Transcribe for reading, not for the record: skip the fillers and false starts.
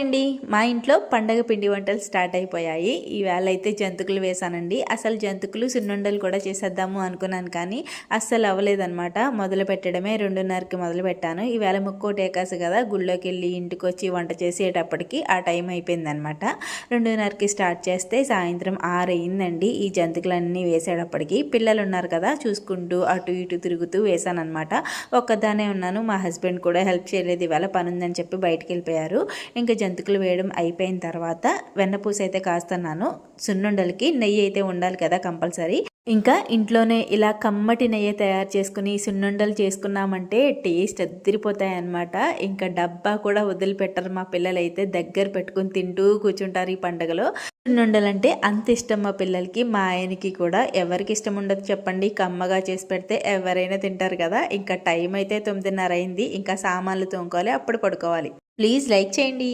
అండి మా ఇంట్లో పండగ పిండి వంటలు స్టార్ట్ అయిపోయాయి. ఈవేళ అయితే జంతికలు వేసానండి. అసలు జంతికలు సున్నుండలు కూడా చేసేద్దాము అనుకున్నాను, కానీ అస్సలు అవ్వలేదన్నమాట. మొదలు పెట్టడమే 2:30కి మొదలు పెట్టాను. ఈవేళ ముక్కోటి ఏకాశి కదా, గుళ్ళోకి వెళ్ళి ఇంటికి వచ్చి వంట చేసేటప్పటికి ఆ టైం అయిపోయిందనమాట. 2:30కి స్టార్ట్ చేస్తే సాయంత్రం 6 అయిందండి ఈ జంతికలన్నీ వేసేటప్పటికి. పిల్లలు ఉన్నారు కదా, చూసుకుంటూ అటు ఇటు తిరుగుతూ వేసానమాట. ఒక్కదానే ఉన్నాను, మా హస్బెండ్ కూడా హెల్ప్ చేయలేదు. ఈవేళ పని ఉందని చెప్పి బయటికి వెళ్ళిపోయారు. ఇంకా జంతికలు వేయడం అయిపోయిన తర్వాత వెన్నపూస అయితే కాస్తున్నాను. సున్నుండలకి నెయ్యి అయితే ఉండాలి కదా కంపల్సరీ. ఇంకా ఇంట్లోనే ఇలా కమ్మటి నెయ్యి తయారు చేసుకుని సున్నుండలు చేసుకున్నామంటే టేస్ట్ అద్దరిపోతాయి అన్నమాట. ఇంకా డబ్బా కూడా వదిలిపెట్టరు మా పిల్లలు, అయితే దగ్గర పెట్టుకుని తింటూ కూర్చుంటారు ఈ పండుగలో. సున్నుండలంటే అంత ఇష్టం మా పిల్లలకి, మా ఆయనకి కూడా. ఎవరికి ఇష్టం ఉండదు చెప్పండి, కమ్మగా చేసి పెడితే ఎవరైనా తింటారు కదా. ఇంకా టైం అయితే 9:30 అయింది. ఇంకా సామాన్లు తోముకోవాలి, అప్పుడు పడుకోవాలి. ప్లీజ్ లైక్ చేయండి.